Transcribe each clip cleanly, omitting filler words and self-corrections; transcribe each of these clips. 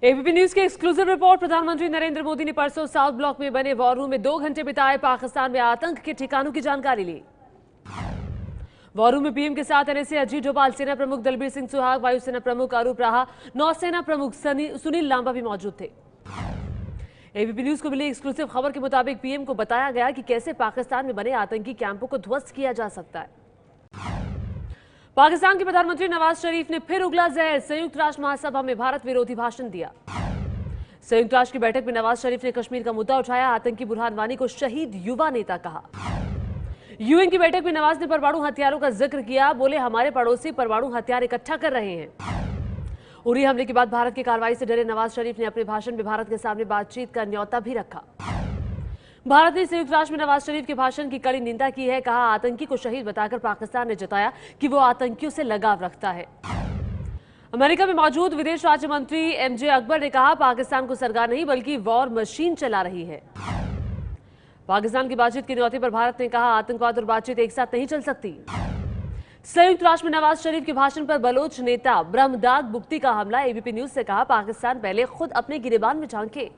ABP news की exclusive report. प्रधानमंत्री नरेंद्र मोदी ने परसों साउथ ब्लॉक में बने वॉर रूम में 2 घंटे बिताए। पाकिस्तान में आतंक के ठिकानों की जानकारी ली। वॉर रूम में पीएम के साथ एनएसए अजीत डोभाल, सेना प्रमुख दलबीर सिंह सुहाग, वायुसेना प्रमुख अरूप राहा, नौसेना प्रमुख सुनील लांबा भी मौजूद थे। एबीपी न्यूज को मिली एक्सक्लूसिव खबर के मुताबिक पीएम को बताया गया कि कैसे पाकिस्तान में बने आतंकी कैंपों को ध्वस्त किया जा सकता है। पाकिस्तान के प्रधानमंत्री नवाज शरीफ ने फिर उगला जहर। संयुक्त राष्ट्र महासभा में भारत विरोधी भाषण दिया। संयुक्त राष्ट्र की बैठक में नवाज शरीफ ने कश्मीर का मुद्दा उठाया। आतंकी बुरहान वानी को शहीद युवा नेता कहा। यूएन की बैठक में नवाज ने परमाणु हथियारों का जिक्र किया। बोले, हमारे पड़ोसी परमाणु हथियार इकट्ठा कर रहे हैं। उरी हमले के बाद भारत की कार्रवाई से डरे नवाज शरीफ ने अपने भाषण में भारत के सामने बातचीत का न्योता भी रखा। भारत ने संयुक्त राष्ट्र में नवाज शरीफ के भाषण की कड़ी निंदा की है। कहा, आतंकी को शहीद बताकर पाकिस्तान ने जताया कि वो आतंकियों से लगाव रखता है। अमेरिका में मौजूद विदेश राज्य मंत्री एमजे अकबर ने कहा, पाकिस्तान को सरकार नहीं बल्कि वॉर मशीन चला रही है। पाकिस्तान की बातचीत के न्योते पर भारत ने कहा, आतंकवाद और बातचीत एक साथ नहीं चल सकती। संयुक्त राष्ट्र में नवाज शरीफ के भाषण पर बलोच नेता ब्रह्मदाग बुख्ती का हमला। एबीपी न्यूज से कहा, पाकिस्तान पहले खुद अपने गिरेबान में झांके।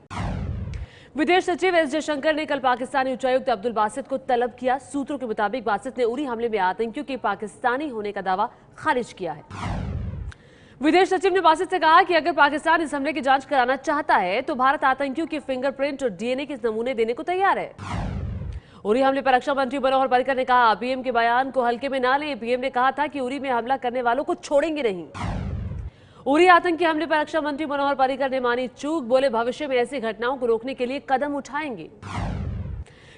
विदेश सचिव एस जयशंकर ने कल पाकिस्तानी उच्चायुक्त अब्दुल बासित को तलब किया। सूत्रों के मुताबिक बासित ने उरी हमले में आतंकियों के पाकिस्तानी होने का दावा खारिज किया है। विदेश सचिव ने बासित से कहा कि अगर पाकिस्तान इस हमले की जांच कराना चाहता है तो भारत आतंकियों के फिंगरप्रिंट और डीएनए के नमूने देने को तैयार है। उरी हमले पर रक्षा मंत्री मनोहर पर्रिकर ने कहा, पीएम के बयान को हल्के में ना लें। पीएम ने कहा था कि उरी में हमला करने वालों को छोड़ेंगे नहीं। उरी आतंकी हमले पर रक्षा मंत्री मनोहर पर्रिकर ने मानी चूक। बोले, भविष्य में ऐसी घटनाओं को रोकने के लिए कदम उठाएंगे।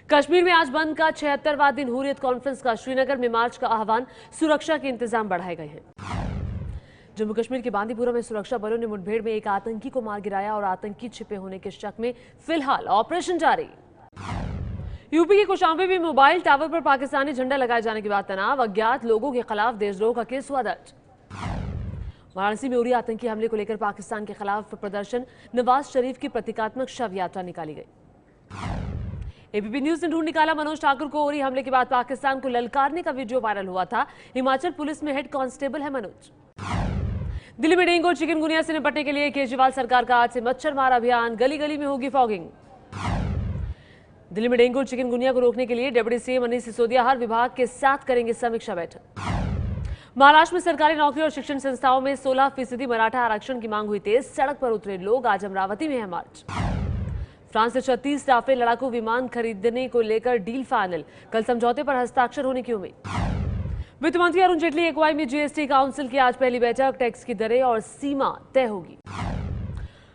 कश्मीर में आज बंद का 76वां दिन। हुर्रियत कॉन्फ्रेंस का श्रीनगर में मार्च का आह्वान। सुरक्षा के इंतजाम बढ़ाए गए हैं। जम्मू कश्मीर के बांदीपुरा में सुरक्षा बलों ने मुठभेड़ में एक आतंकी को मार गिराया और आतंकी छिपे होने के शक में फिलहाल ऑपरेशन जारी। यूपी के कौशाम्बी में मोबाइल टावर पर पाकिस्तानी झंडा लगाए जाने के बाद तनाव। अज्ञात लोगों के खिलाफ देशद्रोह का केस हुआ दर्ज। वाराणसी में उरी आतंकी हमले को लेकर पाकिस्तान के खिलाफ प्रदर्शन। नवाज शरीफ की प्रतीकात्मक शव यात्रा निकाली गई। एबीपी न्यूज ने ढूंढ निकाला मनोज ठाकुर को। उरी हमले के बाद पाकिस्तान को ललकारने का वीडियो वायरल हुआ था। हिमाचल पुलिस में हेड कांस्टेबल है मनोज। दिल्ली में डेंगू और चिकनगुनिया से निपटने के लिए केजरीवाल सरकार का आज से मच्छर मार अभियान। गली गली में होगी फॉगिंग। दिल्ली में डेंगू और चिकनगुनिया को रोकने के लिए डिप्टी सीएम मनीष सिसोदिया हर विभाग के साथ करेंगे समीक्षा बैठक। महाराष्ट्र में सरकारी नौकरी और शिक्षण संस्थाओं में 16% मराठा आरक्षण की मांग हुई तेज। सड़क पर उतरे लोग। आज अमरावती में है मार्च। फ्रांस से 36 राफेल लड़ाकू विमान खरीदने को लेकर डील फाइनल। कल समझौते पर हस्ताक्षर होने की उम्मीद। वित्त मंत्री अरुण जेटली अगुवाई में जीएसटी काउंसिल की आज पहली बैठक। टैक्स की दरें और सीमा तय होगी।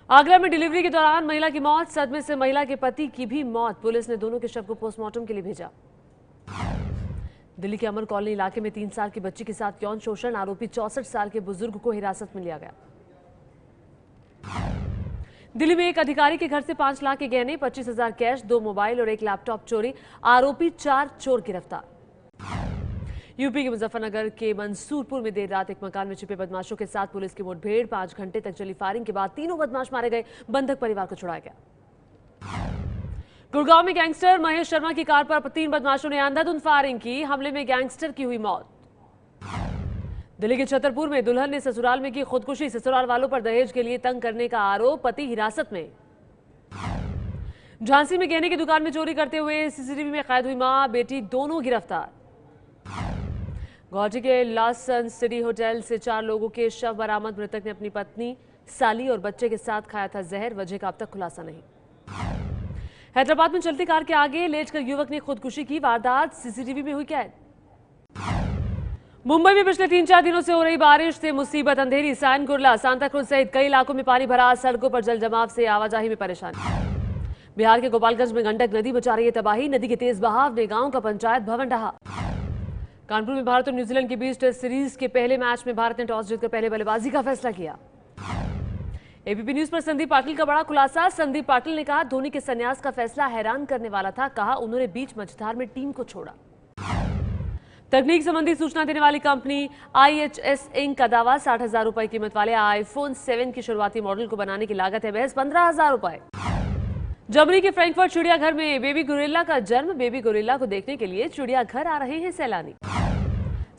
आगरा में डिलीवरी के दौरान महिला की मौत। सदमे से महिला के पति की भी मौत। पुलिस ने दोनों के शव को पोस्टमार्टम के लिए भेजा। दिल्ली के अमर कॉलोनी इलाके में 3 साल की बच्ची के साथ यौन शोषण। आरोपी 64 साल के बुजुर्ग को हिरासत में लिया गया। दिल्ली में एक अधिकारी के घर से 5 लाख के गहने, 25,000 कैश, 2 मोबाइल और 1 लैपटॉप चोरी। आरोपी 4 चोर गिरफ्तार। यूपी के मुजफ्फरनगर के मंसूरपुर में देर रात एक मकान में छिपे बदमाशों के साथ पुलिस की मुठभेड़। 5 घंटे तक चली फायरिंग के बाद तीनों बदमाश मारे गए। बंधक परिवार को छुड़ाया गया। गुड़गांव में गैंगस्टर महेश शर्मा की कार पर 3 बदमाशों ने अंधाधुंध फायरिंग की। हमले में गैंगस्टर की हुई मौत। दिल्ली के छतरपुर में दुल्हन ने ससुराल में की खुदकुशी। ससुराल वालों पर दहेज के लिए तंग करने का आरोप। पति हिरासत में। झांसी में गहने की दुकान में चोरी करते हुए सीसीटीवी में कैद हुई मां बेटी दोनों गिरफ्तार। गुवाहाटी के लासन सिटी होटल से 4 लोगों के शव बरामद। मृतक ने अपनी पत्नी, साली और बच्चे के साथ खाया था जहर। वजह का अब तक खुलासा नहीं। हैदराबाद में चलती कार के आगे लेटकर युवक ने खुदकुशी की। वारदात सीसीटीवी में हुई कैद। मुंबई में पिछले 3-4 दिनों से हो रही बारिश से मुसीबत। अंधेरी, सैन कुरला, सांताक्रूज सहित कई इलाकों में पानी भरा। सड़कों पर जल जमाव से आवाजाही में परेशानी। बिहार के गोपालगंज में गंडक नदी मचा रही है तबाही। नदी के तेज बहाव ने गांव का पंचायत भवन ढहा। कानपुर में भारत और न्यूजीलैंड के बीच टेस्ट सीरीज के पहले मैच में भारत ने टॉस जीतकर पहले बल्लेबाजी का फैसला किया। एबीपी न्यूज पर संदीप पाटिल का बड़ा खुलासा। संदीप पाटिल ने कहा, धोनी के संन्यास का फैसला हैरान करने वाला था। कहा, उन्होंने बीच मझधार में टीम को छोड़ा। तकनीक संबंधी सूचना देने वाली कंपनी IHS इंक का दावा। 60,000 रुपए कीमत वाले आईफोन 7 की शुरुआती मॉडल को बनाने की लागत है महज 15,000 रुपए। जर्मनी के फ्रैंकफर्ट चिड़ियाघर में बेबी गोरिल्ला का जन्म। बेबी गोरिल्ला को देखने के लिए चिड़ियाघर आ रहे हैं सैलानी।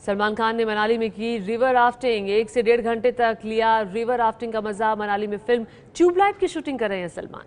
सलमान खान ने मनाली में की रिवर राफ्टिंग। 1 से 1.5 घंटे तक लिया रिवर राफ्टिंग का मजा। मनाली में फिल्म ट्यूबलाइट की शूटिंग कर रहे हैं सलमान।